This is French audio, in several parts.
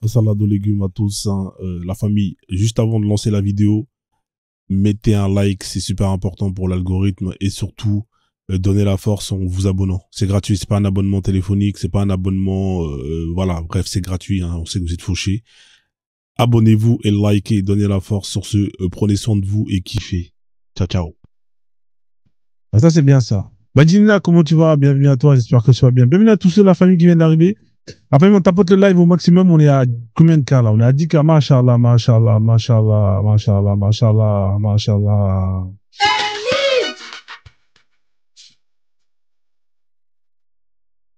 salade aux légumes à tous, hein. La famille. Juste avant de lancer la vidéo, mettez un like, c'est super important pour l'algorithme et surtout donnez la force en vous abonnant. C'est gratuit, c'est pas un abonnement téléphonique, c'est pas un abonnement, voilà, bref, c'est gratuit, hein. On sait que vous êtes fauchés. Abonnez-vous et likez, donnez la force sur ce, prenez soin de vous et kiffez. Ciao, ciao. Ah, ça, c'est bien ça. Badina, comment tu vas? Bienvenue à toi, j'espère que tu vas bien. Bienvenue à tous ceux de la famille qui viennent d'arriver. Après, on tapote le live au maximum, on est à combien de cas là? On est à 10 cas, mashallah, mashallah, mashallah, mashallah, mashallah, mashallah.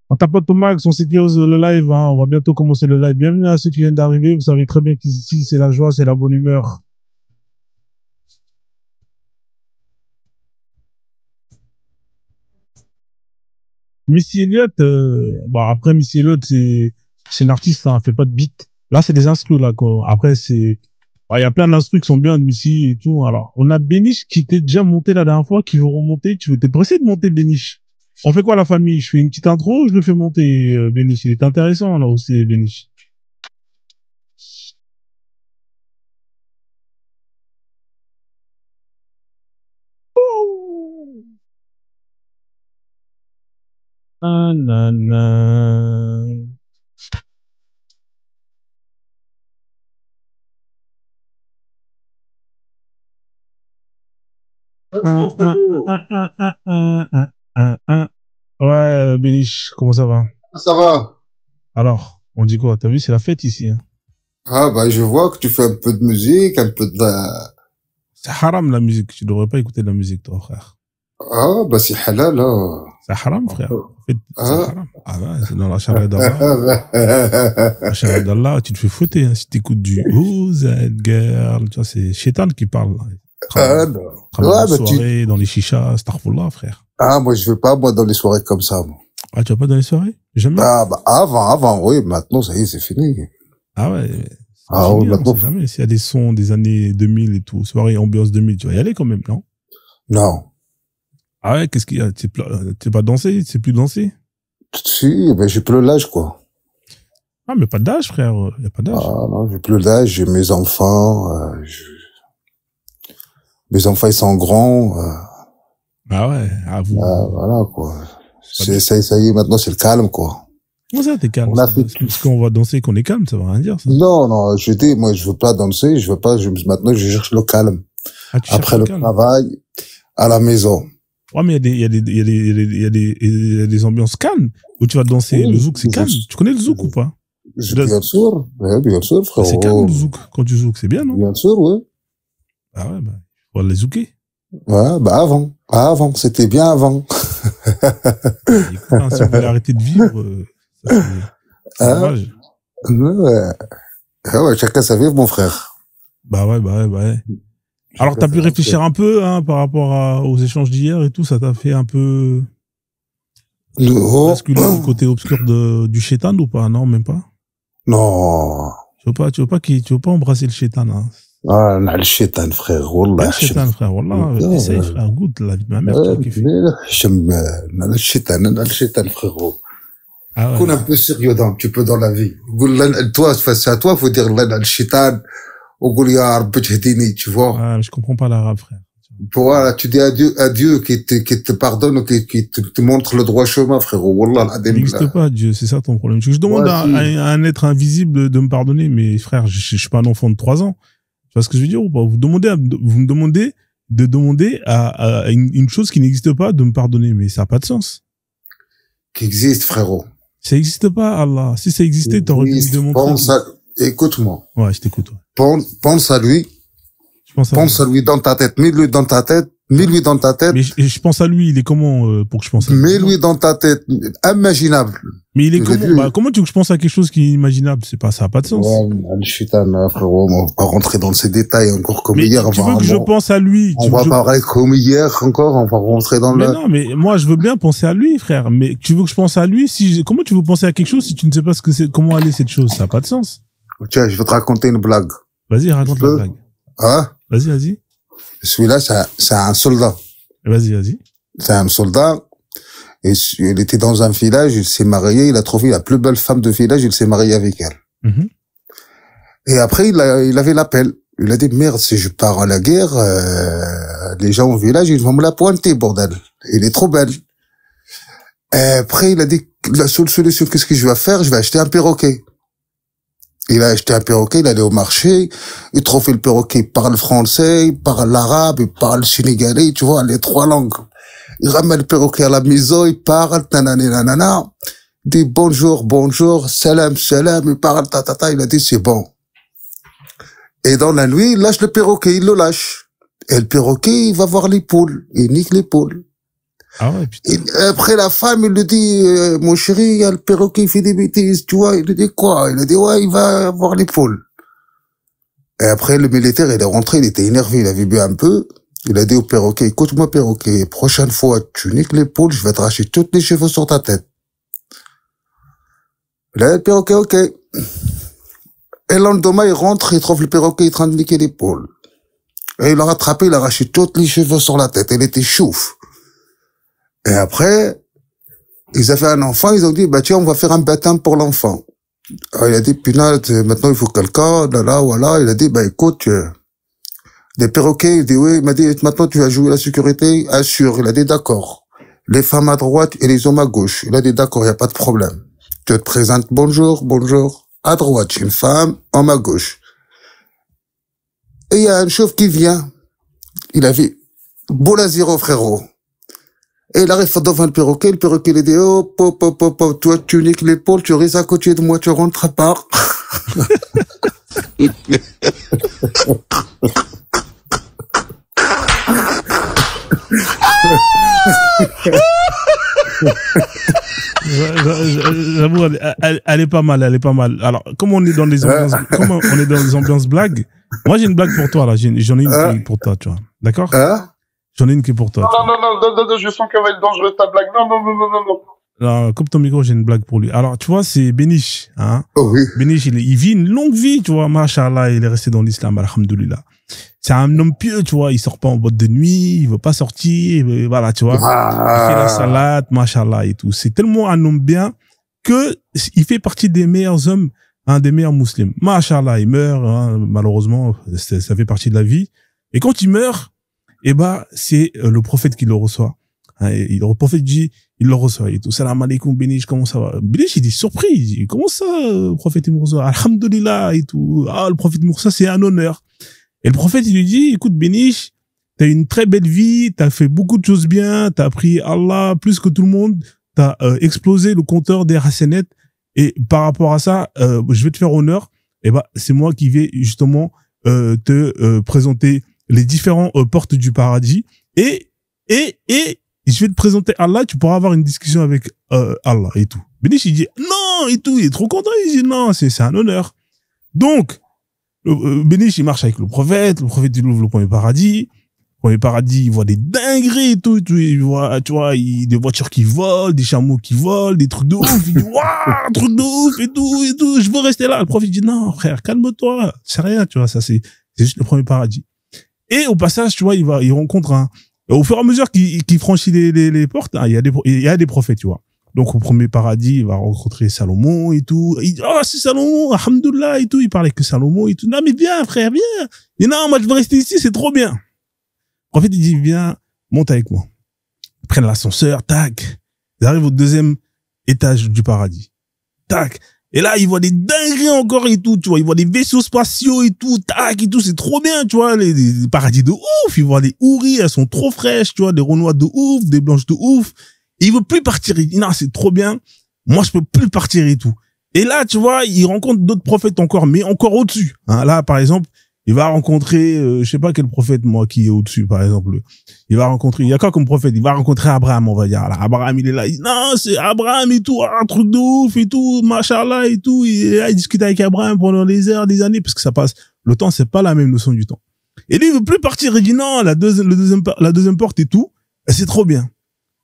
On tapote au max, on sécurise le live, hein. On va bientôt commencer le live. Bienvenue à ceux qui viennent d'arriver. Vous savez très bien qu'ici, c'est la joie, c'est la bonne humeur. Missy Elliott, bon, après, Missy Elliott, c'est une artiste, ça, hein, fait pas de beat. Là, c'est des instrus, là, quoi. Après, c'est, il y a plein d'instrus qui sont bien de Missy et tout. Alors, on a Béniche qui était déjà monté la dernière fois, qui veut remonter. T'es pressé de monter Béniche? On fait quoi, la famille? Je fais une petite intro, je le fais monter, Béniche. Il est intéressant, là, aussi, Béniche. Nanana. Ouais, Béniche, comment ça va? Ça va. Alors, on dit quoi? T'as vu, c'est la fête ici, hein. Ah, bah, je vois que tu fais un peu de musique, un peu de la... C'est haram, la musique. Tu devrais pas écouter de la musique, toi, frère. Ah, bah, c'est halal, là. C'est haram, frère. En fait, c'est Ah. haram. Ah ouais, c'est dans la charia d'Allah. La charia d'Allah, tu te fais fouetter, hein, si t'écoutes du Who's that girl? Tu vois, c'est Shaitan qui parle, là. Ah, non. Dans les soirées, dans les chichas, astaghfirullah, frère. Ah, moi, je veux pas, moi, dans les soirées comme ça, moi. Ah, tu vas pas dans les soirées? Jamais? Ah, bah, avant, oui, maintenant, ça y est, c'est fini. Ah ouais. Ah, oui, maintenant. Jamais. S'il y a des sons des années 2000 et tout, soirée ambiance 2000, tu vas y aller quand même, non? Non. Ah ouais, qu'est-ce qu'il y a? T'es pas dansé? C'est plus dansé? Si, ben, j'ai plus l'âge, quoi. Ah, mais pas d'âge, frère. Y a pas d'âge. Ah, non, j'ai plus l'âge, j'ai mes enfants, mes enfants, ils sont grands, Ah ouais, à vous. voilà, quoi. Ça y est, maintenant, c'est le calme, quoi. Comment ça, t'es calme? Parce qu'on va danser qu'on est calme, ça veut rien dire, ça. Non, je dis, moi, je veux pas danser, maintenant, je cherche le calme. Ah, après le travail, à la maison. Ouais, mais il y a des ambiances calmes où tu vas danser. Oui, le zouk, c'est calme. Tu connais le zouk ou pas? Bien sûr, frérot. C'est calme, le zouk. Quand tu zouk, c'est bien, non? Bien sûr, oui. Ah ouais, bah, faut les zouker. Ouais, bah, avant, c'était bien avant. Écoute, hein, si on voulait arrêter de vivre, c'est dommage. Ouais, chacun sa vie, mon frère. Bah ouais. Alors, t'as pu réfléchir un peu, hein, par rapport aux échanges d'hier et tout, ça t'a fait un peu basculer du côté obscur du shaitan ou pas? Non, même pas? Non. Tu veux pas embrasser le shaitan, hein? Ah, le shaitan, frère, wallah. Le shaitan, frère, wallah. Essaye, frère, goûte la vie de ma mère, tu vas kiffer. J'aime le shaitan, frérot. Ah ouais. Qu'on un peu sérieux un petit peu dans la vie. Toi, face à toi, faut dire le shaitan. Tu vois. Ah, je comprends pas l'arabe, frère. Voilà, tu dis à Dieu qui te pardonne, qui te montre le droit chemin, frérot. Wallah, il n'existe pas, Dieu, c'est ça ton problème. Je demande à un être invisible de me pardonner, mais frère, je suis pas un enfant de 3 ans. Tu vois ce que je veux dire ou pas? Vous me demandez de demander à une chose qui n'existe pas de me pardonner, mais ça n'a pas de sens. Qui existe, frérot. Ça n'existe pas, Allah. Si ça existait, t'aurais pu me démontrer. Écoute-moi. Ouais, je t'écoute. Ouais. Pense à lui. Pense à lui dans ta tête. Mets-lui dans ta tête. Mais je pense à lui. Il est comment pour que je pense à lui? Mets-lui dans ta tête. Imaginable. Mais il est comment? Bah, comment tu veux que je pense à quelque chose qui est inimaginable? Ça n'a pas de sens. Ouais, le shaitan, frérot, on va pas rentrer dans ces détails encore comme mais hier. Tu veux que je pense à lui? On va parler comme hier encore. On va rentrer dans mais non, mais moi, je veux bien penser à lui, frère. Mais tu veux que je pense à lui? Comment tu veux penser à quelque chose si tu ne sais pas comment aller cette chose? Ça n'a pas de sens. Tiens, je vais te raconter une blague. Vas-y, raconte la blague. Hein? Vas-y. Celui-là, c'est un soldat. Vas-y. C'est un soldat. Et il était dans un village, il s'est marié, il a trouvé la plus belle femme de village, il s'est marié avec elle. Et après, il avait l'appel. Il a dit, merde, si je pars à la guerre, les gens au village, ils vont me la pointer, bordel. Il est trop belle. Et après, il a dit, la seule solution, qu'est-ce que je vais faire? Je vais acheter un perroquet. Il a acheté un perroquet, il allait au marché, il trouvait le perroquet, il parle français, il parle l'arabe, il parle sénégalais, tu vois, les 3 langues. Il ramène le perroquet à la maison, il parle, nanana, il dit bonjour, salam, il parle, il a dit c'est bon. Et dans la nuit, il lâche le perroquet, il le lâche. Et le perroquet, il va voir les poules, il nique les poules. Ah ouais, putain. Et après, la femme, il lui dit, mon chéri, il y a le perroquet, il fait des bêtises, tu vois. Il lui dit quoi? Il a dit, ouais, il va voir les poules. Et après, le militaire, il est rentré, il était énervé, il avait bu un peu. Il a dit au perroquet, écoute-moi, perroquet, prochaine fois, tu niques les poules, je vais te racher toutes les cheveux sur ta tête. Là, le perroquet, ok. Et le lendemain, il rentre, il trouve le perroquet en train de niquer les poules. Et il l'a rattrapé, il a arraché tous les cheveux sur la tête. Il était chouf. Et après, ils avaient un enfant, ils ont dit, bah tiens, on va faire un baptême pour l'enfant. Alors, il a dit, punaise, maintenant il faut quelqu'un, là, voilà. Il a dit, bah écoute, des perroquets, il dit, oui, il m'a dit, maintenant tu vas jouer la sécurité, assure. Il a dit, d'accord. Les femmes à droite et les hommes à gauche. Il a dit, d'accord, il n'y a pas de problème. Tu te présentes, bonjour. À droite, une femme, homme à gauche. Et il y a un chauve qui vient. Il avait boula zéro, frérot. Et il arrive devant le perroquet il dit, oh, toi, tu niques l'épaule, tu restes à côté de moi, tu rentres pas. J'avoue, elle est pas mal, Alors, comme on est dans les ambiances blagues, moi j'ai une blague pour toi là, j'en ai une qui est pour toi, tu vois. D'accord? J'en ai une qui est pour toi. Non, je sens qu'elle va être dangereuse ta blague. Non. Alors, coupe ton micro, j'ai une blague pour lui. Alors, tu vois, c'est Béniche, hein. Oh oui. Béniche, il vit une longue vie, tu vois, machallah, il est resté dans l'islam, alhamdoulilah. C'est un homme pieux, tu vois, il sort pas en boîte de nuit, il veut pas sortir, voilà, tu vois. Il fait la salade, machallah et tout. C'est tellement un homme bien que il fait partie des meilleurs hommes, des meilleurs musulmans. Machallah, il meurt, hein, malheureusement, ça fait partie de la vie. Et quand il meurt, c'est le prophète qui le reçoit. Hein, et le prophète dit, il le reçoit et tout. Salam alaikum, Béniche, comment ça va? Béniche, il dit surpris, il dit, comment ça, le prophète, il me reçoit? Alhamdulillah et tout. Ah, le prophète me reçoit, c'est un honneur. Et le prophète, il lui dit, écoute, Béniche, t'as une très belle vie, t'as fait beaucoup de choses bien, t'as pris Allah plus que tout le monde, t'as explosé le compteur des Hassanettes. Et par rapport à ça, je vais te faire honneur. C'est moi qui vais justement te présenter les différentes portes du paradis. Et je vais te présenter Allah, tu pourras avoir une discussion avec Allah et tout. Béniche, il dit non et tout, il est trop content, il dit non, c'est un honneur. Donc, Béniche, il marche avec le prophète il ouvre le premier paradis. Le premier paradis, il voit des dingueries et tout, il voit, tu vois, des voitures qui volent, des chameaux qui volent, des trucs de ouf, il dit waouh, truc de ouf et tout, je veux rester là. Le prophète dit non, frère, calme-toi, c'est rien, tu vois, ça c'est juste le premier paradis. Et au passage, tu vois, il rencontre au fur et à mesure qu'il franchit les portes, il y a des prophètes, tu vois. Donc, au premier paradis, il va rencontrer Salomon et tout. Il dit, oh, c'est Salomon, alhamdoulilah et tout. Il parlait que Salomon et tout. Non, mais viens, frère, viens. Il dit, non, moi, je veux rester ici, c'est trop bien. Le prophète, il dit, viens, monte avec moi. Ils prennent l'ascenseur, tac. Ils arrivent au 2e étage du paradis. Tac. Et là, ils voient des dingueries encore et tout, tu vois. Ils voient des vaisseaux spatiaux et tout, tac et tout. C'est trop bien, tu vois. Les paradis de ouf. Ils voient les houris, elles sont trop fraîches, tu vois. Des renois de ouf, des blanches de ouf. Et il veut plus partir. Il dit, non, c'est trop bien. Moi, je peux plus partir et tout. Et là, tu vois, il rencontre d'autres prophètes encore, mais encore au-dessus. Hein, là, par exemple, il va rencontrer, je sais pas quel prophète, moi, qui est au-dessus, par exemple. Il y a quoi comme prophète? Il va rencontrer Abraham, on va dire. Là, Abraham, il est là. Il dit, non, c'est Abraham et tout, un truc de ouf et tout, machallah et tout. Et là, il discute avec Abraham pendant des heures, des années, parce que ça passe. Le temps, c'est pas la même notion du temps. Et lui, il veut plus partir. Il dit, non, la deuxième porte et tout, c'est trop bien.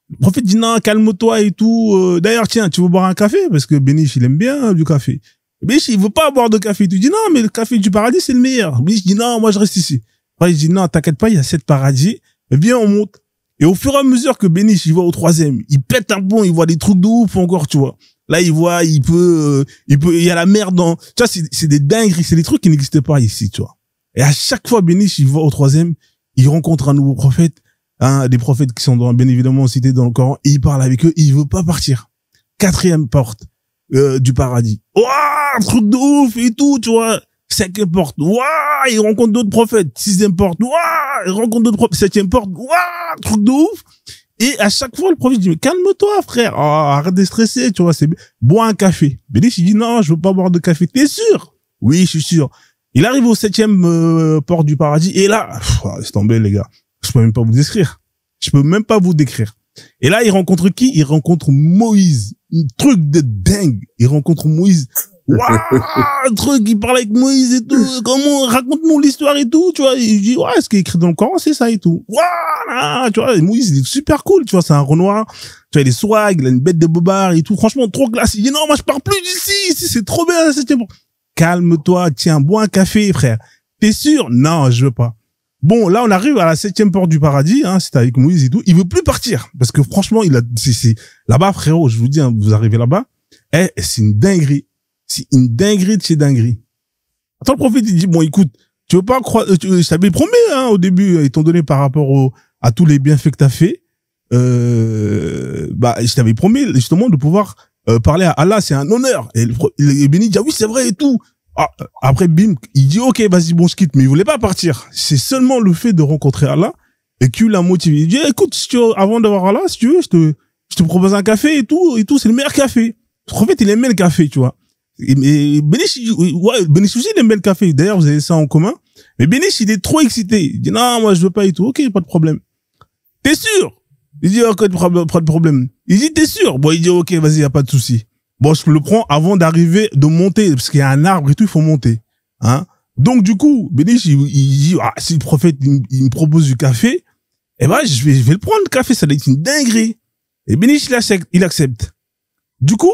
Le prophète dit non, calme-toi et tout. D'ailleurs, tiens, tu veux boire un café? Parce que Béniche, il aime bien du café. Béniche, il veut pas boire de café. Tu dis non, mais le café du paradis, c'est le meilleur. Béniche dit non, moi, je reste ici. Après, il dit non, t'inquiète pas, il y a 7 paradis. Viens, on monte. Et au fur et à mesure que Béniche, il va au 3e, il pète un plomb, il voit des trucs de ouf encore, tu vois. Là, il voit, il y a la mer dans, tu vois, c'est des dingueries, c'est des trucs qui n'existaient pas ici, tu vois. Et à chaque fois, Béniche, il va au 3e, il rencontre un nouveau prophète, des prophètes qui sont bien évidemment cités dans le Coran, et il parle avec eux, et il veut pas partir. 4e porte, du paradis. Ouah, truc de ouf et tout, tu vois. 5e porte, ouah, il rencontre d'autres prophètes. 6e porte, ouah, il rencontre d'autres prophètes. 7e porte, ouah, truc de ouf. Et à chaque fois, le prophète dit, mais calme-toi, frère. Oh, arrête de stresser, tu vois, bois un café. Béniche, il dit, non, je veux pas boire de café. T'es sûr? Oui, je suis sûr. Il arrive au 7e porte du paradis, et là, laisse tomber, les gars. Je peux même pas vous décrire. Je peux même pas vous décrire. Et là, il rencontre qui? Il rencontre Moïse. Un truc de dingue. Il rencontre Moïse. Waouh, un truc, il parle avec Moïse et tout. Comment, raconte-nous l'histoire et tout, tu vois. Il dit, ouais, ce qui est écrit dans le Coran, c'est ça et tout. Waouh, tu vois, Moïse, il est super cool, tu vois, c'est un Renoir. Tu vois, il est swag, il a une bête de bobard et tout. Franchement, trop classe. Il dit, non, moi, je pars plus d'ici. Ici, c'est trop bien, la 7e. Calme-toi, tiens, bois un café, frère. T'es sûr? Non, je veux pas. Bon, là, on arrive à la 7e porte du paradis, hein, c'était avec Moïse et tout. Il veut plus partir. Parce que franchement, là-bas, frérot, je vous dis, hein, vous arrivez là-bas, c'est une dinguerie. C'est une dinguerie de chez dinguerie. Attends, le prophète, il dit, bon, écoute, tu veux pas croire, je t'avais promis, hein, au début, étant donné par rapport à tous les bienfaits que t'as fait, je t'avais promis, justement, de pouvoir, parler à Allah, c'est un honneur. Et le béni dit, ah oui, c'est vrai et tout. Ah, après, bim, il dit, ok, vas-y, bon, je quitte, mais il voulait pas partir. C'est seulement le fait de rencontrer Allah et qu'il l'a motivé. Il dit, écoute, si tu veux, avant d'avoir Allah, si tu veux, je te propose un café et tout, c'est le meilleur café. En fait, il aimait le café, tu vois. Et Béniche, ouais, Béniche aussi, il aime le café. D'ailleurs, vous avez ça en commun. Mais Béniche, il est trop excité. Il dit, non, moi, je veux pas et tout. Ok, pas de problème. T'es sûr? Il dit, ok, pas de problème. Il dit, t'es sûr? Bon, il dit, ok, vas-y, y a pas de souci. Bon, je le prends avant de monter, parce qu'il y a un arbre et tout, il faut monter, hein. Donc, du coup, Béniche, il dit, ah, si le prophète, il me propose du café, eh ben, je vais le prendre, le café, ça doit être une dinguerie. Et Béniche, il accepte. Du coup,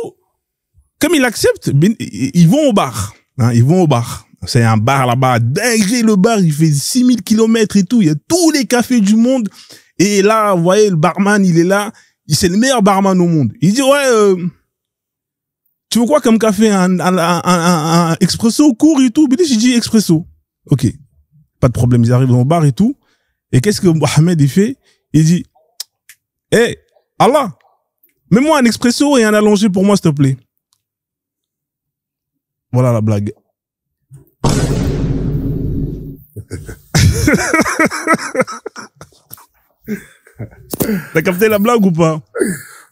comme il accepte, ils vont au bar, hein, ils vont au bar. C'est un bar là-bas, dinguerie, le bar, il fait 6000 kilomètres et tout, il y a tous les cafés du monde. Et là, vous voyez, le barman, il est là, c'est le meilleur barman au monde. Il dit, ouais, tu veux quoi comme café? Un expresso court et tout? Béniche, il dit expresso. Ok. Pas de problème. Ils arrivent dans le bar et tout. Et qu'est-ce que Mohamed, il fait? Il dit, hey, Allah, mets-moi un expresso et un allongé pour moi, s'il te plaît. Voilà la blague. T'as capté la blague ou pas?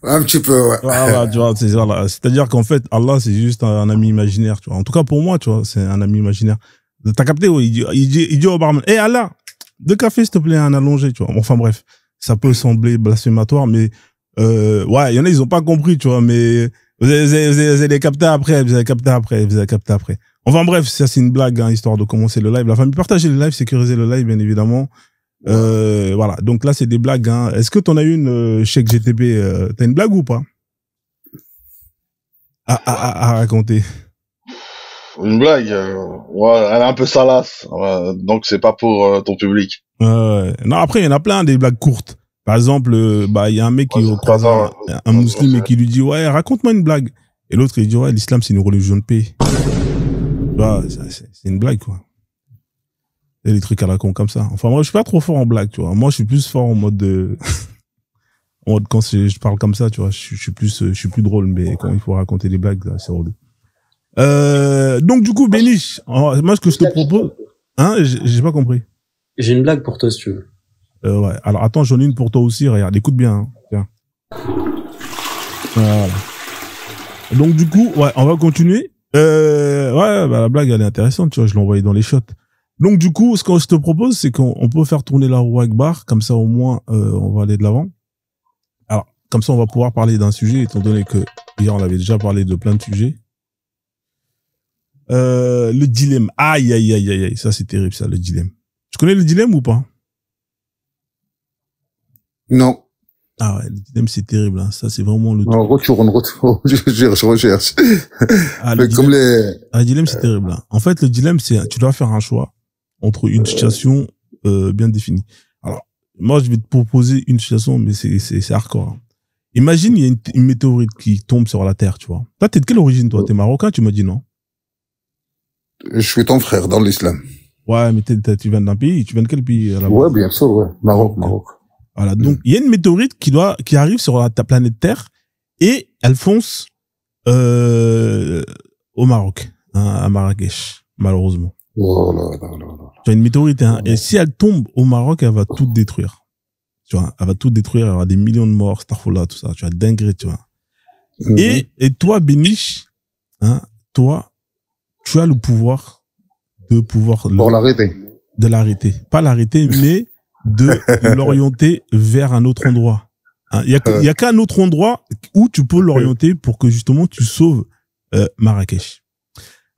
Un petit peu, ouais. Voilà, tu vois, c'est-à-dire qu'en fait, Allah, c'est juste un ami imaginaire, tu vois. En tout cas, pour moi, tu vois, c'est un ami imaginaire. T'as capté, oui, il dit au barman, hey, Allah, 2 cafés, s'il te plaît, un allongé, tu vois. Enfin, bref. Ça peut sembler blasphématoire, mais, ouais, il y en a, ils ont pas compris, tu vois, mais, vous allez capter après, vous allez capter après. Enfin, bref, ça, c'est une blague, hein, histoire de commencer le live. La famille, partagez le live, sécurisez le live, bien évidemment. Voilà. Donc là, c'est des blagues, hein. Est-ce que t'en as une, Cheikh GTP, t'as une blague ou pas? À raconter. Une blague, ouais, elle est un peu salace, donc c'est pas pour ton public. Non, après, il y en a plein, des blagues courtes. Par exemple, il y a un mec qui croise un musulman et qui lui dit, ouais, raconte-moi une blague. Et l'autre, il dit, ouais, l'islam, c'est une religion de paix. Bah, c'est une blague, quoi. Il y a des trucs à la con comme ça. Enfin, moi, je suis pas trop fort en blague, tu vois. Moi, je suis plus fort en mode quand je parle comme ça, tu vois, je suis plus drôle, mais quand il faut raconter des blagues, là, c'est relou. Donc, du coup, Béniche, moi, ce que je te propose, hein, j'ai pas compris. J'ai une blague pour toi, si tu veux. Ouais. Alors, attends, j'en ai une pour toi aussi, regarde, écoute bien, hein. Tiens. Voilà. Donc, du coup, ouais, on va continuer. La blague, elle est intéressante, tu vois, je l'ai envoyée dans les shots. Donc, du coup, ce que je te propose, c'est qu'on peut faire tourner la roue Akbar, comme ça, au moins, on va aller de l'avant. Alors, comme ça, on va pouvoir parler d'un sujet, étant donné que hier, on avait déjà parlé de plein de sujets. Le dilemme. Aïe. Ça, c'est terrible, ça, le dilemme. Tu connais le dilemme ou pas? Non. Ah ouais, le dilemme, c'est terrible, hein. Ça, c'est vraiment le truc. Non, retourne. Je recherche. Le dilemme, c'est terrible, hein. En fait, le dilemme, c'est, tu dois faire un choix entre une situation, bien définie. Alors, moi, je vais te proposer une situation, mais c'est hardcore, hein. Imagine, il y a une météorite qui tombe sur la Terre, tu vois. Toi, t'es de quelle origine, toi? T'es marocain, tu m'as dit non? Je suis ton frère dans l'islam. Ouais, mais tu viens d'un pays, tu viens de quel pays à la base? Ouais, bien sûr, ouais. Maroc, Maroc. Voilà, donc il y a une météorite qui arrive sur ta planète Terre et elle fonce au Maroc, hein, à Marrakech, malheureusement. Oh là là là là. Tu as une météorite, hein, et si elle tombe au Maroc, elle va tout détruire. Tu vois, elle va tout détruire, il y aura des millions de morts, starfoula, tout ça, tu vois, dinguerie, tu vois. Et toi, Béniche, hein, toi, tu as le pouvoir Pour l'arrêter. de l'arrêter. Pas l'arrêter, mais de l'orienter vers un autre endroit. Hein, il y a qu'un autre endroit où tu peux l'orienter pour que justement tu sauves Marrakech.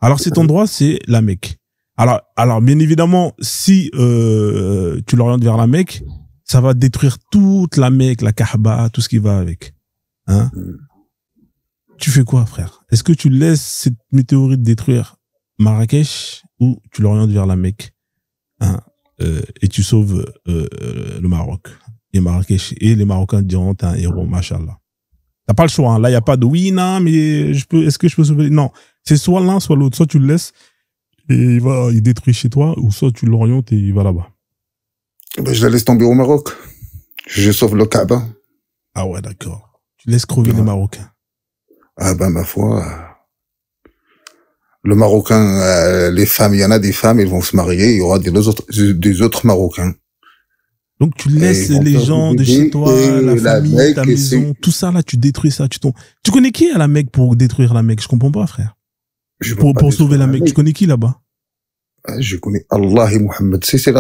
Alors cet endroit, c'est la Mecque. Alors bien évidemment, si tu l'orientes vers la Mecque, ça va détruire toute la Mecque, la Kaaba, tout ce qui va avec. Hein? Tu fais quoi, frère? Est-ce que tu laisses cette météorite détruire Marrakech ou tu l'orientes vers la Mecque, hein, et tu sauves le Maroc et Marrakech, et les Marocains te diront t'es un héros, machallah. T'as pas le choix, hein. Là il y a pas de oui, non, mais est-ce que je peux sauver? Non, c'est soit l'un soit l'autre, soit tu le laisses et il détruit chez toi, ou soit tu l'orientes et il va là-bas. Ben, je la laisse tomber au Maroc. Je sauve le Kaaba. Ah ouais, d'accord. Tu laisses crever les Marocains. Ah ben ma foi, le Marocain, les femmes, il y en a des femmes, elles vont se marier, il y aura des autres Marocains. Donc tu laisses les gens de chez toi, la famille, ta maison, tout ça là, tu détruis ça, tu connais qui à la Mecque pour détruire la Mecque? Je comprends pas, frère. Pour sauver la Mecque, tu connais qui là-bas? Je connais Allah et Mohammed. C'est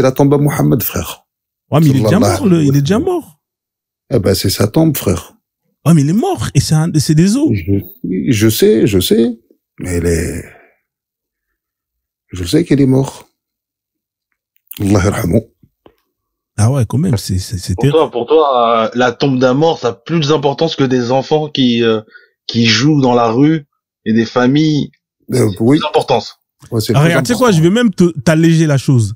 la tombe à Mohammed, frère. Ouais, mais il est déjà mort, il est déjà mort. Eh ben, c'est sa tombe, frère. Ouais, mais il est mort, et c'est des os. Je sais. Mais je sais qu'il est mort. Allah yarhamou. Ah ouais, quand même, c'est terrible. Pour toi, la tombe d'un mort, ça a plus d'importance que des enfants qui jouent dans la rue et des familles. Oui. Plus d'importance. Ouais, regarde, tu sais quoi, je vais même t'alléger la chose.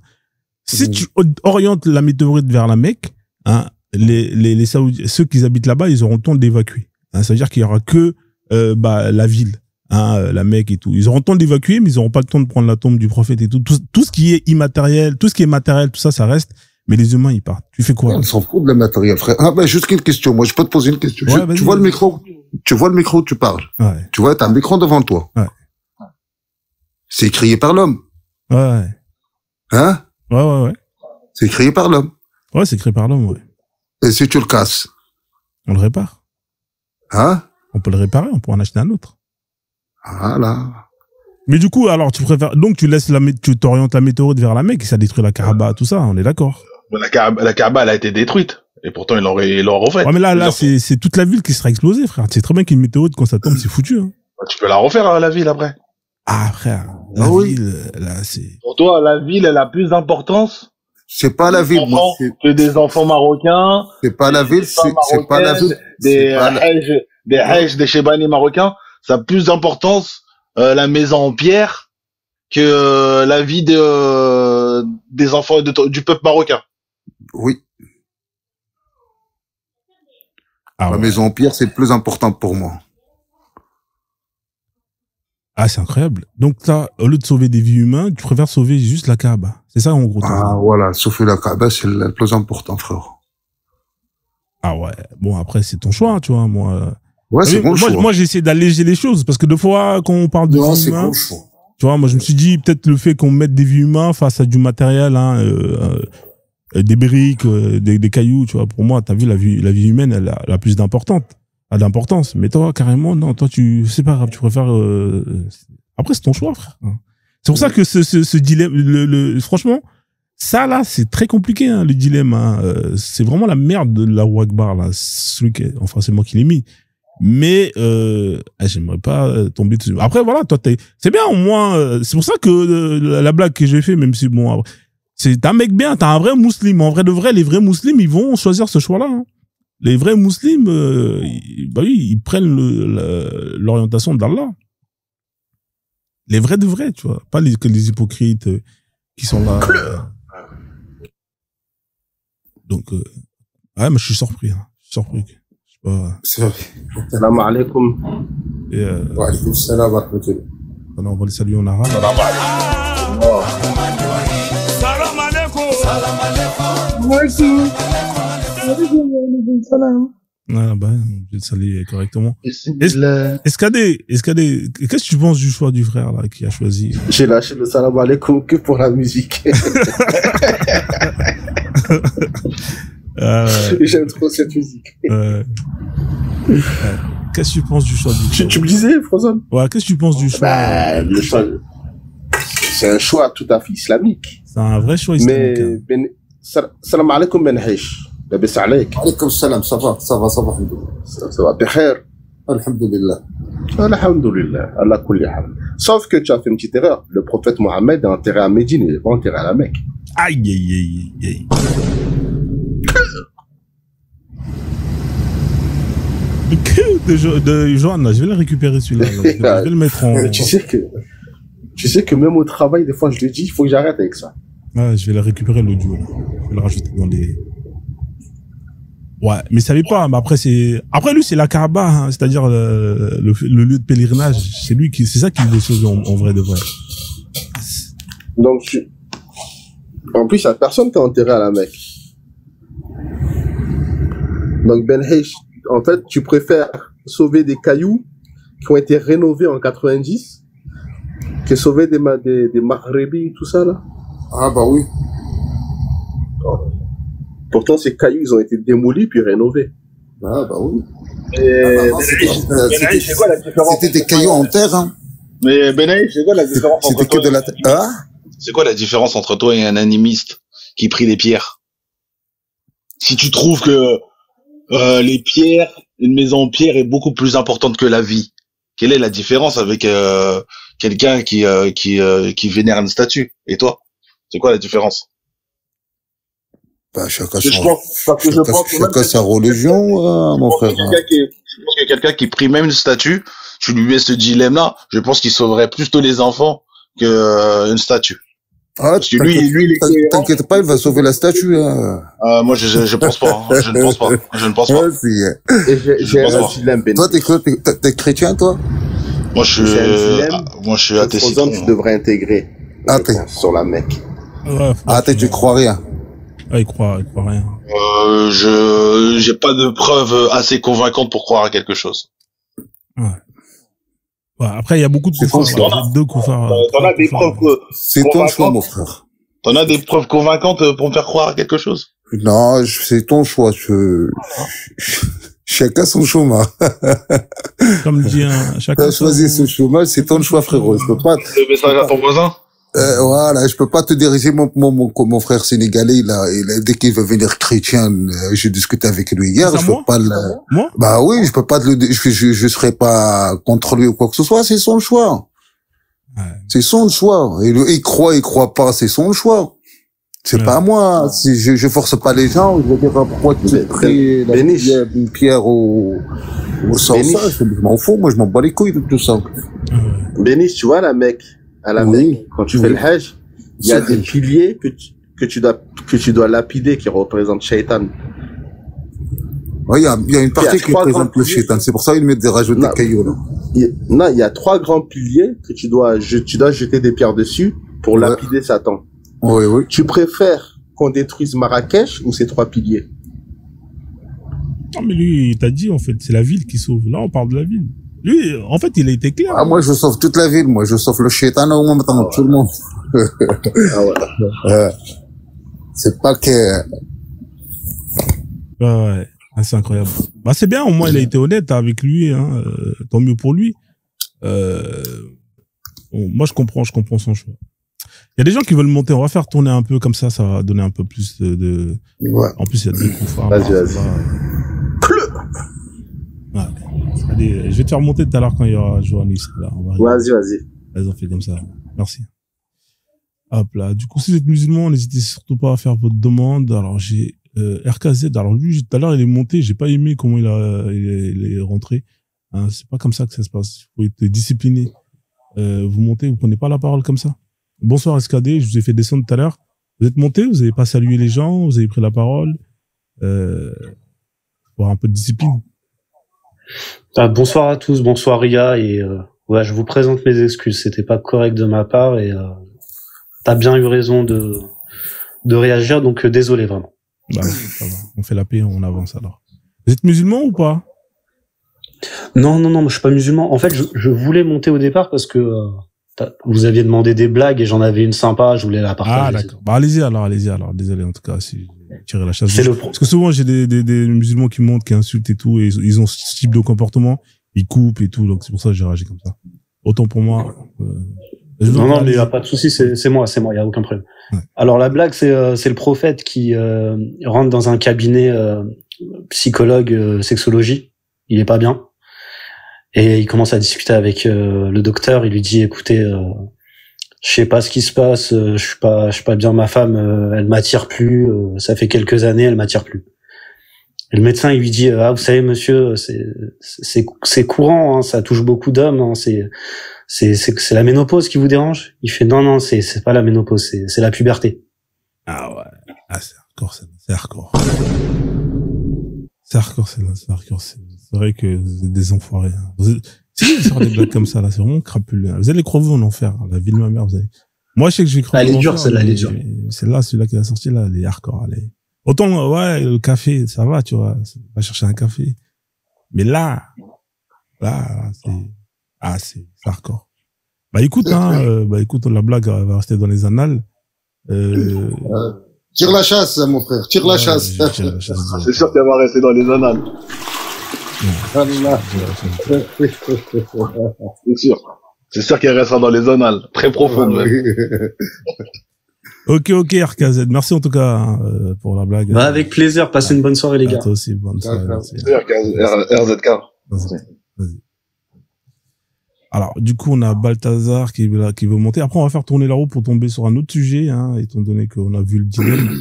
Si tu orientes la météorite vers la Mecque, hein, les Saoudiens, ceux qui habitent là-bas, ils auront le temps d'évacuer. Hein, ça veut dire qu'il y aura que la ville, hein, la Mecque et tout. Ils auront le temps d'évacuer, mais ils n'auront pas le temps de prendre la tombe du prophète et tout. Tout ce qui est immatériel, tout ce qui est matériel, tout ça, ça reste. Mais les humains, ils partent. Tu fais quoi? Ils s'en foutent de la matériel, frère. Ah ben, juste une question. Moi, je peux te poser une question. Ouais, tu vois le micro, tu parles. Ouais. Tu vois, t'as un micro devant toi. Ouais. C'est créé par l'homme. Ouais. Hein? Ouais. C'est créé par l'homme. Ouais, c'est créé par l'homme, ouais. Et si tu le casses? On le répare. Hein? On peut le réparer, on peut en acheter un autre. Voilà. Mais du coup, alors, donc tu t'orientes la météorite vers la Mecque et ça détruit la Kaaba, tout ça, on est d'accord. La Kaaba, elle a été détruite. Et pourtant, ils l'ont refait. Ouais, mais là, c'est toute la ville qui sera explosée, frère. C'est très bien qu'une météorite, quand ça tombe, c'est foutu, hein. Tu peux la refaire, la ville, après. Ah, frère. La ville, là, c'est... Pour toi, la ville, elle a plus d'importance c'est pas la ville, moi. Que des enfants marocains. C'est pas la ville, c'est pas la ville. Des hajj, des chebani marocains. Ça a plus d'importance, la maison en pierre, que la vie des enfants du peuple marocain. Oui. Ah, la maison en pierre, c'est le plus important pour moi. Ah, c'est incroyable. Donc là, au lieu de sauver des vies humaines, tu préfères sauver juste la Kaaba. C'est ça, en gros. Ah, voilà. Sauver la Kaaba, c'est le plus important, frère. Ah ouais. Bon, après, c'est ton choix, tu vois, moi. Ouais, c'est bon choix. Moi, j'essaie d'alléger les choses, parce que des fois, quand on parle de vies humaines, bon choix. Tu vois, moi, je me suis dit, peut-être le fait qu'on mette des vies humaines face à du matériel, hein, des briques, des cailloux, tu vois, pour moi, t'as vu, la vie humaine, elle a plus d'importance. Mais toi, carrément, non, toi, c'est pas grave, tu préfères, après, c'est ton choix, frère. C'est pour ça que ce dilemme, franchement, ça, là, c'est très compliqué, hein, le dilemme, hein. C'est vraiment la merde de la Akbar, là. Enfin, c'est moi qui l'ai mis. Mais, j'aimerais pas tomber dessus. Après, voilà, toi, c'est bien, au moins, c'est pour ça que la blague que j'ai fait, même si, bon, c'est un mec bien, t'as un vrai musulman. En vrai de vrai, les vrais musulmans, ils vont choisir ce choix-là, hein. Les vrais musulmans, ils prennent l'orientation d'Allah. Les vrais de vrais, tu vois. Pas que les hypocrites qui sont là. Donc, ouais, mais je suis surpris. Hein. Je suis surpris. Je Ouais. C'est vrai. Salam alaikum. Et Wa alaykoum salam wa rahmatullah. alors, on va les saluer en arabe. Salam alaikum. Salam alaikum. Ah, bah, je vais le saluer correctement. Escadé, qu'est-ce que tu penses du choix du frère, là, qui a choisi? J'ai lâché le salam alaikum que pour la musique. J'aime trop cette musique. Qu'est-ce que tu penses du choix du frère? Tu me disais, Frozone? Ouais, qu'est-ce que tu penses du choix? Bah, le choix, c'est un choix tout à fait islamique. C'est un vrai choix islamique. Mais, salam alaikum ben Hish. لاباس عليك عليكم السلام صباح الحمد لله ça va بخير الحمد لله الحمد لله على كل حال. Sauf que tu as fait une petite erreur. Le prophète Mohammed est enterré à Médine, il n'est pas enterré à la Mecque. Aïe, aïe, aïe, aïe. De Johan, là, je vais le récupérer celui-là. Je vais le mettre en. Tu sais que même au travail, des fois, je le dis, il faut que j'arrête avec ça. Ouais, je vais le récupérer l'audio. Je vais le rajouter dans les. Ouais, mais ça savait pas. Mais après, après lui, c'est la Kaaba, hein, c'est-à-dire le lieu de pèlerinage. C'est lui c'est ça qui veut sauver en vrai de vrai. Donc, en plus, il y a personne qui est enterré à la Mecque. Donc, Ben Hish, en fait, tu préfères sauver des cailloux qui ont été rénovés en 90 que sauver des Maghrebi, tout ça, là. Ah, bah oui. Pourtant, ces cailloux, ils ont été démolis puis rénovés. Ah, bah oui. C'était des cailloux en terre, hein. Mais Benaï, c'est quoi la différence entre toi que de la terre. Ah? C'est quoi la différence entre toi et un animiste qui prie les pierres? Si tu trouves que les pierres, une maison en pierre est beaucoup plus importante que la vie, quelle est la différence avec quelqu'un qui vénère une statue? Et toi, c'est quoi la différence? Bah, chacun sa religion, mon frère. Je pense que quelqu'un qui prie même une statue, tu lui mets ce dilemme-là, je pense qu'il sauverait plus tôt les enfants que une statue. Ah, parce que lui, t'inquiète pas, il va sauver la statue. Hein. Moi, je pense pas. Hein. Je ne pense pas. Je ne pense pas. Ouais, j'ai un dilemme. Toi, t'es chrétien, toi? Moi, je suis athée. Tu devrais intégrer sur la Mecque. Ouais, tu crois rien. Ah, il croit rien. J'ai pas de preuves assez convaincantes pour croire à quelque chose. Ouais. Ouais, après, il y a beaucoup de koufars. Deux koufars. T'en as des preuves. C'est ton choix, mon frère. T'en as des preuves convaincantes pour me faire croire à quelque chose? Non, c'est ton choix. Chacun son chemin. Comme dit chacun. T'as choisi ce chemin, c'est ton choix, frérot. Je peux pas. Le message à ton voisin? Voilà, je peux pas te diriger mon frère sénégalais, dès qu'il veut venir chrétien, j'ai discuté avec lui hier, je peux pas Moi? Bah oui, je peux pas je serai pas contre lui ou quoi que ce soit, c'est son choix. Ouais. C'est son choix. Il croit pas, c'est son chois. C'est pas moi. Si je force pas les gens, je vais dire pourquoi tu pries une pierre au sang. Je m'en fous, moi je m'en bats les couilles de tout ça. Bénis, tu vois la Mecque. À la Mecque, quand tu fais le Hajj, il y a des piliers que tu dois lapider qui représentent Shaitan. Oui, il y a une partie qui représente le Shaitan. C'est pour ça qu'ils mettent rajoutent des cailloux, là. Non, il y a 3 grands piliers que tu dois jeter des pierres dessus pour lapider Satan. Oui, oui. Tu préfères qu'on détruise Marrakech ou ces 3 piliers? Non, mais lui, il t'a dit, en fait, c'est la ville qui sauve. Là, on parle de la ville. Lui, en fait, il a été clair. Ah, moi, je sauve toute la ville. Moi, je sauve le Shaitan au moment de tout le monde. C'est pas que... Ouais. Ah, c'est incroyable. Bah, c'est bien. Au moins, il a été honnête avec lui, hein. Tant mieux pour lui. Bon, moi, je comprends son choix. Il y a des gens qui veulent monter. On va faire tourner un peu comme ça. Ça va donner un peu plus de... Ouais. En plus, il y a 2 koufars. Vas-y. Ouais. Allez, je vais te faire monter tout à l'heure quand il y aura Joannis. Vas-y. Vas-y, on fait comme ça. Merci. Hop là. Du coup, si vous êtes musulman, n'hésitez surtout pas à faire votre demande. Alors, j'ai RKZ. Alors, lui, tout à l'heure, il est monté. J'ai pas aimé comment il est rentré. Hein, c'est pas comme ça que ça se passe. Il faut être discipliné. Vous montez, vous prenez pas la parole comme ça. Bonsoir SKD, je vous ai fait descendre tout à l'heure. Vous êtes monté, vous avez pas salué les gens, vous avez pris la parole. Avoir un peu de discipline. Bonsoir à tous, bonsoir Ria, et ouais, je vous présente mes excuses, c'était pas correct de ma part, et t'as bien eu raison de réagir, donc désolé vraiment. Bah, ça va. On fait la paix, on avance alors. Vous êtes musulman ou pas? Non, moi, je suis pas musulman. En fait, je voulais monter au départ parce que vous aviez demandé des blagues et j'en avais une sympa, je voulais la partager. Ah, d'accord. Bah, allez-y alors. Désolé, en tout cas, si j'ai tiré la chasse. C'est Parce que souvent, j'ai des musulmans qui montent, qui insultent et tout, et ils ont ce type de comportement, ils coupent et tout, donc c'est pour ça que j'ai réagi comme ça. Autant pour moi. Non, mais y a pas de souci, c'est moi, y a aucun problème. Ouais. Alors, la blague, c'est le prophète qui rentre dans un cabinet psychologue, sexologie. Il est pas bien. Et il commence à discuter avec le docteur. Il lui dit, écoutez, je sais pas ce qui se passe, je suis pas bien, ma femme, elle m'attire plus, ça fait quelques années, elle m'attire plus. Et le médecin, il lui dit, ah, vous savez, monsieur, c'est courant, hein, ça touche beaucoup d'hommes, hein, c'est la ménopause qui vous dérange? Il fait, non, c'est pas la ménopause, c'est la puberté. Ah ouais. Ah, c'est hardcore, c'est hardcore. C'est hardcore, c'est vrai que vous êtes des enfoirés. Hein. Si vous sortez des blagues comme ça, là, c'est vraiment crapuleux. Vous allez crever en enfer, hein. La vie de ma mère, vous allez. Moi, je sais que je vais crever. Elle est dure, celle-là, elle est dure. Celui-là qui a sorti, là, elle est hardcore, elle est... Autant, ouais, le café, ça va, tu vois. Va chercher un café. Mais là, c'est hardcore. Bah, écoute, la blague va rester dans les annales. Tire la chasse, mon frère. Tire la chasse. C'est sûr qu'elle va rester dans les annales. C'est sûr. C'est sûr qu'elle restera dans les annales. Très profonde. Ok, RKZ. Merci en tout cas pour la blague. Bah, avec plaisir. Passez une bonne soirée, les gars. Toi aussi, bonne soirée. RZK. Vas-y. Alors, du coup, on a Balthazar qui veut monter. Après, on va faire tourner la roue pour tomber sur un autre sujet, hein, étant donné qu'on a vu le dilemme.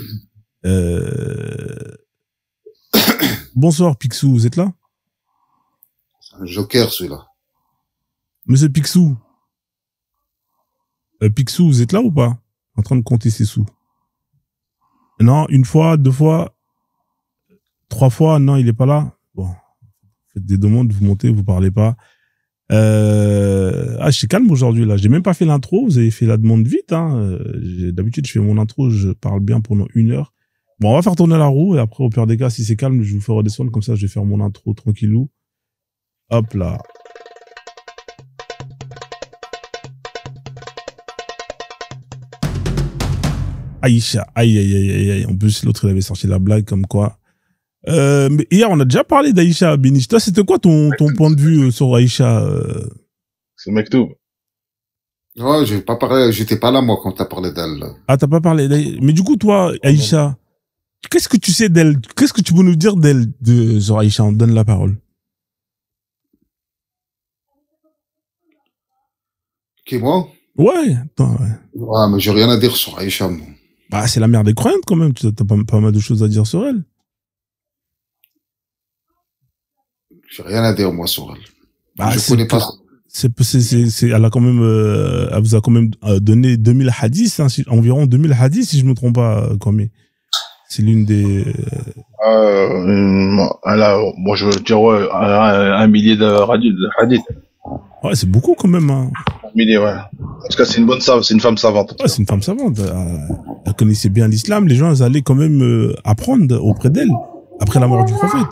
Bonsoir, Picsou, vous êtes là? C'est un joker, celui-là. Monsieur Picsou. Picsou, vous êtes là ou pas? En train de compter ses sous. Non, une fois, 2 fois, 3 fois, non, il est pas là. Bon. Faites des demandes, vous montez, vous parlez pas. Je suis calme aujourd'hui, là. J'ai même pas fait l'intro. Vous avez fait la demande vite, hein. D'habitude, je fais mon intro, je parle bien pendant 1 heure. Bon, on va faire tourner la roue et après, au pire des cas, si c'est calme, je vous fais redescendre. Comme ça, je vais faire mon intro tranquillou. Hop là. Aïcha, aïe. En plus, l'autre, il avait sorti la blague comme quoi. Mais hier, on a déjà parlé d'Aïcha, Béniche. Toi, c'était quoi ton point de vue sur Aïcha C'est Mektoub. Ouais, j'ai pas parlé, j'étais pas là, moi, quand t'as parlé d'elle. Ah, t'as pas parlé d'Aïcha. Mais du coup, toi, Aïcha, qu'est-ce que tu sais d'elle? Qu'est-ce que tu peux nous dire d'elle, sur Aïcha? On te donne la parole. Qui, moi? Ouais, attends, ouais. Ouais, mais j'ai rien à dire sur Aïcha, moi. Bah, c'est la mère des croyantes, quand même. T'as pas mal de choses à dire sur elle. J'ai rien à dire, moi, sur elle. Bah, je connais pas. Elle a quand même, elle vous a quand même donné 2000 hadiths, hein, environ 2000 hadiths, si je me trompe pas, combien. C'est l'une des, elle a, moi, je veux dire, ouais, un millier de hadiths. Ouais, c'est beaucoup, quand même, hein. Un millier, ouais. En tout cas, c'est une femme savante. Ouais, c'est une femme savante. Elle connaissait bien l'islam. Les gens, ils allaient quand même apprendre auprès d'elle, après la mort du prophète.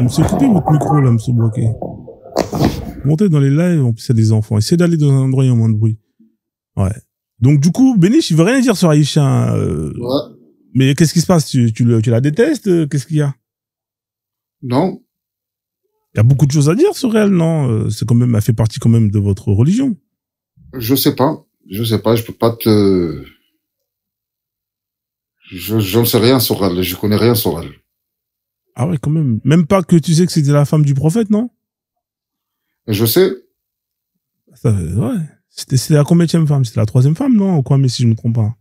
Monsieur, coupez votre micro, là, monsieur Bloqué. Montez dans les lives, en plus, il y a des enfants. Essayez d'aller dans un endroit où il y a moins de bruit. Ouais. Donc, du coup, Béniche, il veut rien dire sur Aïcha. Ouais. Mais qu'est-ce qui se passe? Tu la détestes? Qu'est-ce qu'il y a? Non. Il y a beaucoup de choses à dire sur elle, non? C'est quand même, elle fait partie quand même de votre religion. Je sais pas, je peux pas te... Je ne sais rien sur elle, je connais rien sur elle. Ah ouais, quand même. Même pas que tu sais que c'était la femme du prophète, non? Je sais. Ouais. C'était la combienième femme? C'était la 3e femme, non? Ou quoi, mais si je me trompe pas.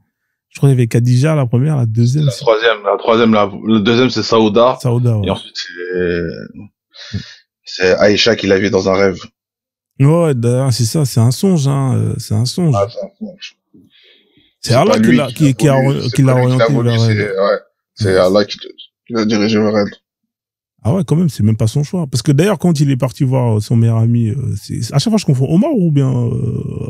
Je crois qu'il y avait Khadija, la première, la 2e. Le 2e, c'est Saouda. Ouais. Et ensuite, c'est Aïcha qui l'a vu dans un rêve. Ouais, d'ailleurs, c'est ça, c'est un songe, hein. C'est un songe. Ah, c'est un songe. C'est Allah qui l'a orienté vers elle. Ouais. C'est Allah qui l'a dirigé vers elle. Ah ouais, quand même, c'est même pas son choix. Parce que d'ailleurs, quand il est parti voir son meilleur ami, à chaque fois je confonds Omar ou bien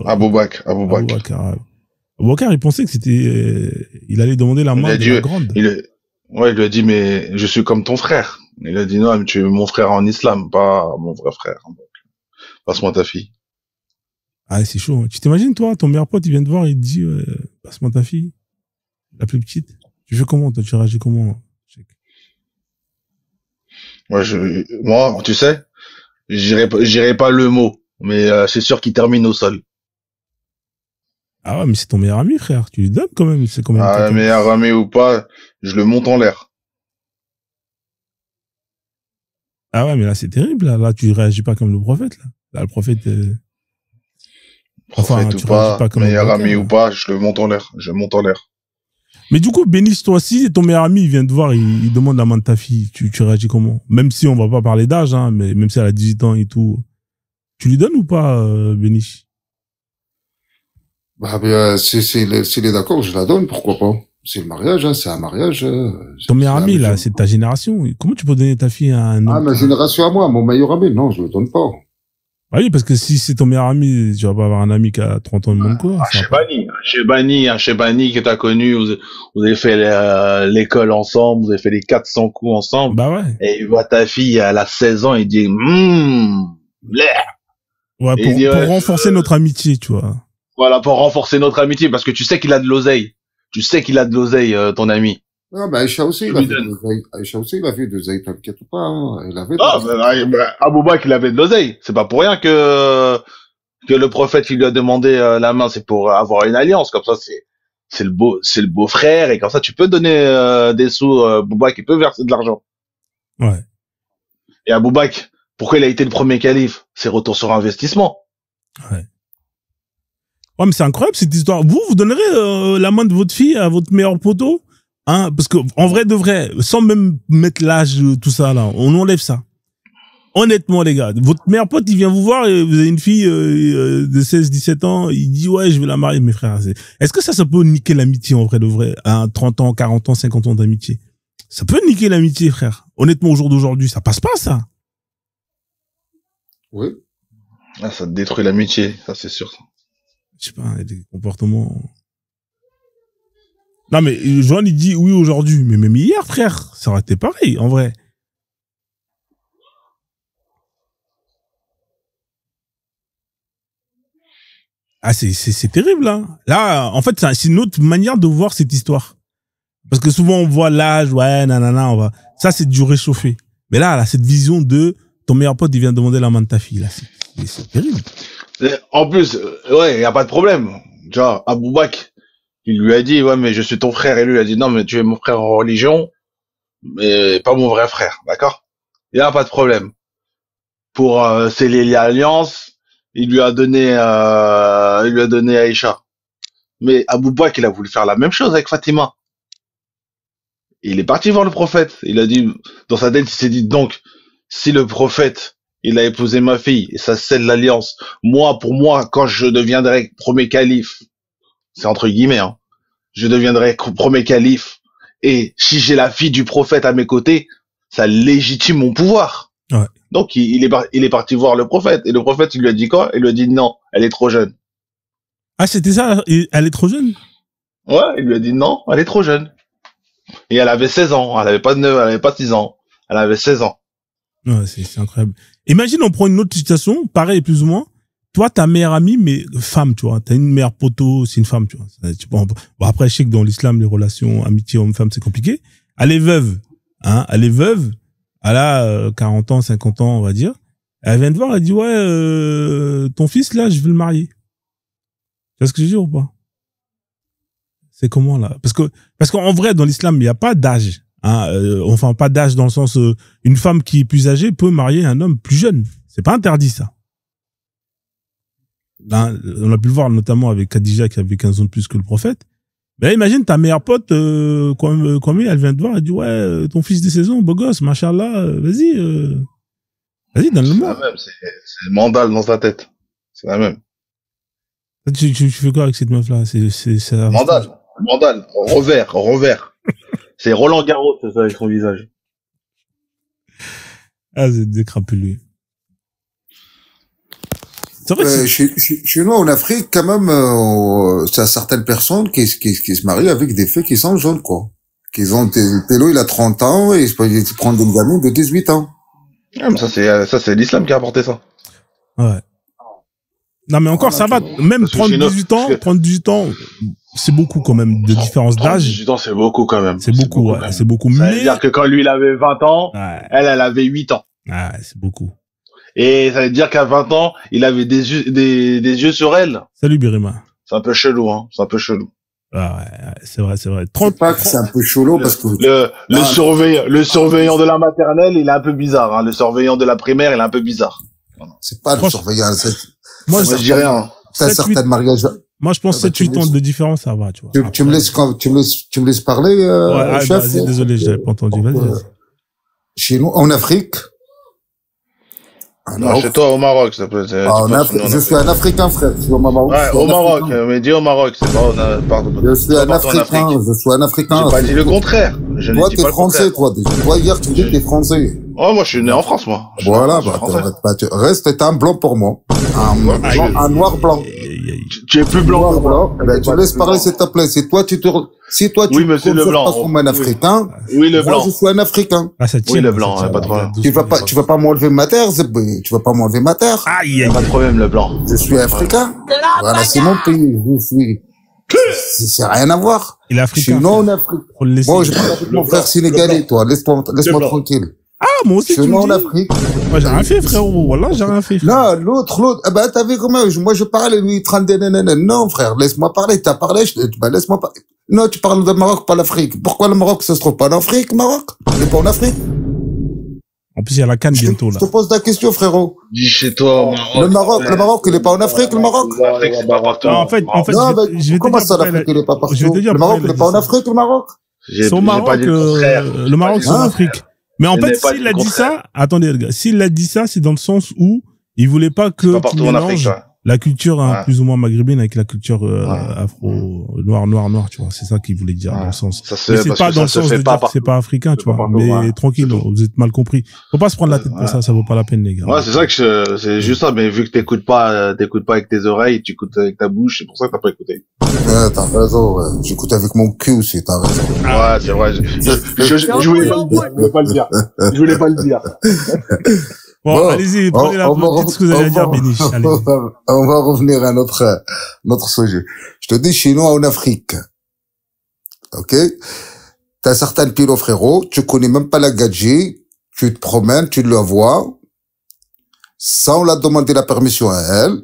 Aboubakar. Aboubakar, il pensait que c'était, il allait demander la main de la grande. Il lui a dit, mais je suis comme ton frère. Il a dit, non, mais tu es mon frère en islam, pas mon vrai frère. Donc, passe-moi ta fille. Ah, c'est chaud. Tu t'imagines, toi, ton meilleur pote, il vient te voir, il te dit, passe-moi ta fille, la plus petite. Tu fais comment, toi, tu réagis comment? Moi, tu sais, j'irai pas le mot, mais c'est sûr qu'il termine au sol. Ah ouais, mais c'est ton meilleur ami, frère. Tu lui donnes quand même. C'est quand même. Ah, meilleur ami ou pas, je le monte en l'air. Ah ouais, mais là, c'est terrible. Là, tu réagis pas comme le prophète. Là le prophète. Prophète ou pas, meilleur ami ou pas, je le monte en l'air. Je monte en l'air. Mais du coup, Bénice, toi, si ton meilleur ami, il vient te voir, il demande la main de ta fille, tu réagis comment? Même si on va pas parler d'âge, hein, mais même si elle a 18 ans et tout. Tu lui donnes ou pas, Bénice? Bah, bien, s'il est d'accord, je la donne, pourquoi pas? C'est le mariage, hein, c'est un mariage. Ton meilleur ami, là, c'est ta génération. Comment tu peux donner ta fille à un homme? Ah, ma génération à moi, mon meilleur ami, non, je le donne pas. Ah oui, parce que si c'est ton meilleur ami, tu vas pas avoir un ami qui a 30 ans de moins que quoi. Chebani que t'as connu, vous avez fait l'école ensemble, vous avez fait les 400 coups ensemble. Bah ouais. Et il voit ta fille, elle a 16 ans, il dit, ouais, pour renforcer notre amitié, tu vois. Voilà, pour renforcer notre amitié, parce que tu sais qu'il a de l'oseille. Tu sais qu'il a de l'oseille, ton ami. Ah, bah, Aïcha aussi, il a fait de l'oseille. Aïcha aussi, il a fait de l'oseille, t'inquiète pas, hein. Il avait Aboubakar, il avait de l'oseille. C'est pas pour rien que le prophète, il lui a demandé la main, c'est pour avoir une alliance. Comme ça, c'est le beau frère, et comme ça, tu peux donner des sous, Aboubakar, il peut verser de l'argent. Ouais. Et Aboubakar, pourquoi il a été le premier calife? C'est retour sur investissement. Ouais. Ouais, mais c'est incroyable cette histoire. Vous donnerez la main de votre fille à votre meilleur poteau, hein? Parce que en vrai de vrai, sans même mettre l'âge, tout ça là, on enlève ça. Honnêtement, les gars, votre meilleur pote, il vient vous voir et vous avez une fille de 16-17 ans, il dit ouais, je vais la marier, mes frères. Est-ce que ça peut niquer l'amitié en vrai de vrai, à 30 ans, 40 ans, 50 ans d'amitié? Ça peut niquer l'amitié, frère. Honnêtement, au jour d'aujourd'hui, ça passe pas, ça. Oui. Ah, ça détruit l'amitié, ça c'est sûr. Je sais pas, il y a des comportements. Non, mais Joanne, il dit oui aujourd'hui, mais même hier, frère, ça aurait été pareil, en vrai. Ah, c'est terrible, là. Là, en fait, c'est une autre manière de voir cette histoire. Parce que souvent, on voit l'âge, ouais, nanana, ça, c'est du réchauffé. Mais là, cette vision de ton meilleur pote, il vient demander la main de ta fille, là, c'est terrible. En plus, ouais, y a pas de problème. Genre, Aboubakar, il lui a dit, ouais, mais je suis ton frère, et lui, il a dit, non, mais tu es mon frère en religion, mais pas mon vrai frère, d'accord? Il y a pas de problème. Pour sceller l'alliance, il lui a donné Aïcha. Mais Aboubakar, il a voulu faire la même chose avec Fatima. Il est parti voir le prophète. Il a dit, dans sa tête, il s'est dit, donc, si le prophète, il a épousé ma fille, et ça scelle l'alliance, pour moi, quand je deviendrai premier calife, c'est entre guillemets, hein, je deviendrai premier calife, et si j'ai la fille du prophète à mes côtés, ça légitime mon pouvoir. Ouais. Donc, il est parti voir le prophète, et le prophète, il lui a dit quoi? Il lui a dit non, elle est trop jeune. Ah, c'était ça? Elle est trop jeune? Ouais, il lui a dit non, elle est trop jeune. Et elle avait 16 ans, elle avait pas 9, elle avait pas 6 ans, elle avait 16 ans. Ouais, c'est incroyable. Imagine, on prend une autre situation, pareil, plus ou moins. Toi, ta meilleure amie, mais femme, tu vois. T'as une meilleure poteau, c'est une femme, tu vois. Bon, après, je sais que dans l'islam, les relations amitié homme-femme, c'est compliqué. Elle est veuve, hein. Elle est veuve. Elle a 40 ans, 50 ans, on va dire. Elle vient te voir, elle dit, ouais, ton fils, là, je veux le marier. Tu vois ce que je veux dire ou pas? C'est comment, là? Parce qu'en vrai, dans l'islam, il n'y a pas d'âge. Hein, enfin, pas d'âge dans le sens, une femme qui est plus âgée peut marier un homme plus jeune. C'est pas interdit, ça. Là, on a pu le voir notamment avec Khadija qui avait 15 ans de plus que le prophète. Mais là, imagine ta meilleure pote, comme elle vient te voir, elle dit, ouais, ton fils de 16 ans, beau gosse, machallah, vas-y, donne-le-moi. C'est la même, c'est mandal dans sa tête. C'est la même. Tu fais quoi avec cette meuf-là? C'est Mandal, revers. C'est Roland Garros, c'est ça, avec son visage. Ah, c'est décrapulé. C'est vrai chez nous, en Afrique, quand même, c'est certaines personnes qui se marient avec des filles qui sont jeunes, quoi. Le pélo, il a 30 ans et il prend des gamins de 18 ans. Ah, mais ça, c'est l'islam qui a apporté ça. Ouais. Non, mais encore, ça va. Même prendre 18 ans, c'est beaucoup quand même de différence d'âge. 18 ans, c'est beaucoup quand même. C'est beaucoup, ouais. C'est beaucoup. Ça veut dire que quand lui, il avait 20 ans, ouais. Elle avait 8 ans. Ouais, c'est beaucoup. Et ça veut dire qu'à 20 ans, il avait des yeux sur elle. Salut, Birima. C'est un peu chelou, hein. C'est un peu chelou. Ah ouais, c'est vrai. 30 pas que c'est un peu chelou parce que le surveillant de la maternelle, il est un peu bizarre, hein. Le surveillant de la primaire, il est un peu bizarre. C'est pas le surveillant, moi je dis rien. T'as certains mariages. Moi, je pense 7-8 ans de différence, ça va, tu vois. Tu me laisses parler, chef? Vas-y, désolé, j'avais pas entendu. Vas-y. Chez nous, en Afrique. Non, chez toi, au Maroc, ça peut être. Je suis un Africain, frère. Je suis au Maroc. Ouais, au Maroc. Mais dis au Maroc, c'est pas, pardon. Je suis un Africain. J'ai pas dit le contraire. Toi, t'es français, toi. Toi, hier, tu dis que t'es français. Oh, moi, je suis né en France, moi. Voilà, reste, t'es un blanc pour moi. Un noir blanc. Tu es plus blanc que moi. Tu laisses parler, s'il te plaît. Si toi, tu oui, monsieur le blanc. Comme un Africain. Oui, le blanc. Moi, je suis un Africain. Oui, le blanc, pas de problème. Tu vas pas m'enlever ma terre, tu vas pas m'enlever ma terre. Aïe, pas de problème, le blanc. Je suis africain. Voilà, c'est mon pays. C'est rien à voir. Il est africain. Je suis non en Afrique. Moi, je parle avec mon frère sénégalais, toi. Laisse-moi tranquille. Ah, moi aussi, je suis non en Afrique. Moi, j'ai rien fait, frérot. Voilà, j'ai rien fait. Non, l'autre. Ah, t'as vu comment, moi, je parle, lui, il traîne des non, frère, laisse-moi parler. T'as parlé, laisse-moi parler. Non, tu parles de Maroc, pas l'Afrique. Pourquoi le Maroc, ça se trouve pas en Afrique, Maroc? Il est pas en Afrique. En plus, il y a la canne bientôt, là. Je te pose la question, frérot. Dis chez toi, au Maroc. Le Maroc, il est pas en Afrique, le Maroc? L'Afrique, c'est pas partout. En fait, je vais comment ça, l'Afrique, il est pas partout? Le Maroc, il est pas en Afrique, le Maroc? C'est au Maroc, le Maroc, c'est en Afrique. Mais en fait, s'il a dit ça, attendez, les gars, s'il a dit ça, c'est dans le sens où il voulait pas que tu mélanges la culture plus ou moins maghrébine avec la culture noir, tu vois. C'est ça qu'il voulait dire dans le sens. Mais c'est pas dans le sens de dire que c'est pas africain, tu vois. Mais tranquille, vous êtes mal compris. Faut pas se prendre la tête pour ça vaut pas la peine, les gars. Ouais, c'est ça que c'est juste ça, mais vu que t'écoutes pas avec tes oreilles, tu écoutes avec ta bouche, c'est pour ça que t'as pas écouté. Ouais, t'as raison, ouais. J'écoute avec mon cul aussi, t'as raison. Ouais, c'est vrai. Je voulais pas le dire. Bon, allez-y, prenez la petite ce que vous allez dire, Béniche. On va revenir à notre sujet. Je te dis, chez nous, en Afrique. Ok? T'as certains pilotes, frérot, tu connais même pas la gadget, tu te promènes, tu la vois, sans la demander la permission à elle.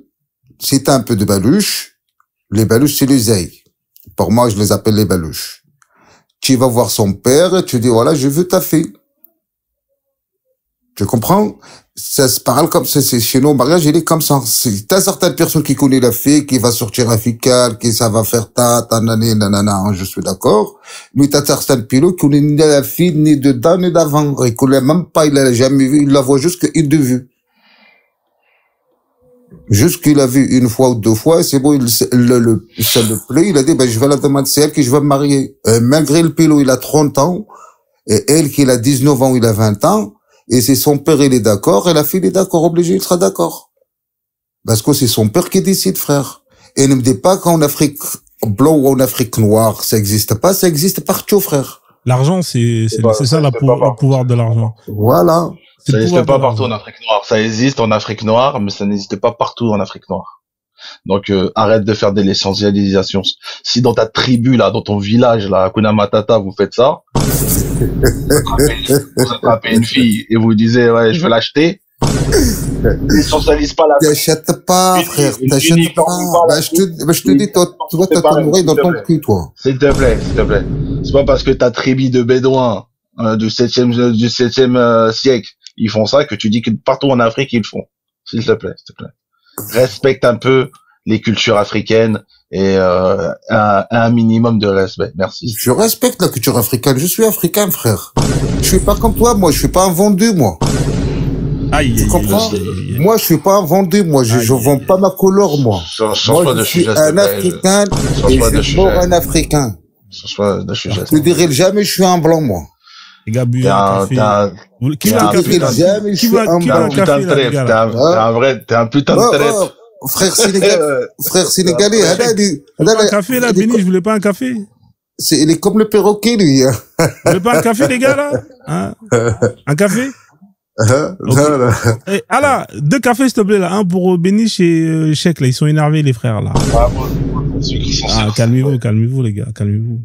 Si t'as un peu de baluche, les baluches, c'est les ailes. Pour moi, je les appelle les baluches. Tu vas voir son père et tu dis, voilà, je veux ta fille. Tu comprends? Ça se parle comme ça, c'est chez nous, au mariage, il est comme ça. T'as certaines personnes qui connaissent la fille, qui va sortir africaine, qui ça va faire nanana, je suis d'accord. Mais t'as certains pilotes qui connaissent ni la fille, ni dedans, ni d'avant. Il connaît même pas, il l'a jamais vu, il la voit juste qu'il de vue. Juste qu'il a vu une fois ou deux fois, c'est bon, ça le plaît, il a dit, je vais la demander, c'est elle que je vais me marier. Malgré le pilote, il a 30 ans, et elle qui a 19 ans, il a 20 ans, et c'est son père, il est d'accord, et la fille, il est d'accord, obligé, il sera d'accord. Parce que c'est son père qui décide, frère. Et ne me dis pas qu'en Afrique blanc ou en Afrique noire, ça existe pas, ça existe partout, frère. L'argent, c'est ça le pouvoir de l'argent. Voilà. Ça n'existe pas partout en Afrique noire. Ça existe en Afrique noire, mais ça n'existe pas partout en Afrique noire. Donc arrête de faire de l'essentialisation. Si dans ta tribu là, dans ton village là, Hakuna Matata, vous faites ça, vous attrapez une fille et vous disiez ouais, je vais l'acheter. N'essentialise pas la. T'achètes pas, frère. T'achètes pas. Je te dis, toi, t'as ton oreille dans ton cul, toi. S'il te plaît. C'est pas parce que ta tribu de bédouins du 7e siècle, ils font ça que tu dis que partout en Afrique ils le font. S'il te plaît. Respecte un peu les cultures africaines et un minimum de respect. Merci. Je respecte la culture africaine. Je suis africain, frère. Je suis pas comme toi, moi. Je suis pas un vendu, moi. Tu comprends? Moi, je suis pas un vendu, moi. Je vends pas ma couleur, moi. Moi, je suis un Africain et je suis mort un Africain. Je te dirai jamais je suis un blanc, moi. Les gars, buvez un café. Qui veut un café là? Qui veut un café là? T'es un putain de traître. Frère sénégalais, un café là, Béni, je voulais pas un café. Il est comme le perroquet, lui. Vous voulez pas un café, les gars, là? Hein? Un café? Okay. Alors, 2 cafés, s'il te plaît, là. Un pour Béniche et Cheikh, là. Ils sont énervés, les frères, là. Calmez-vous, les gars, calmez-vous.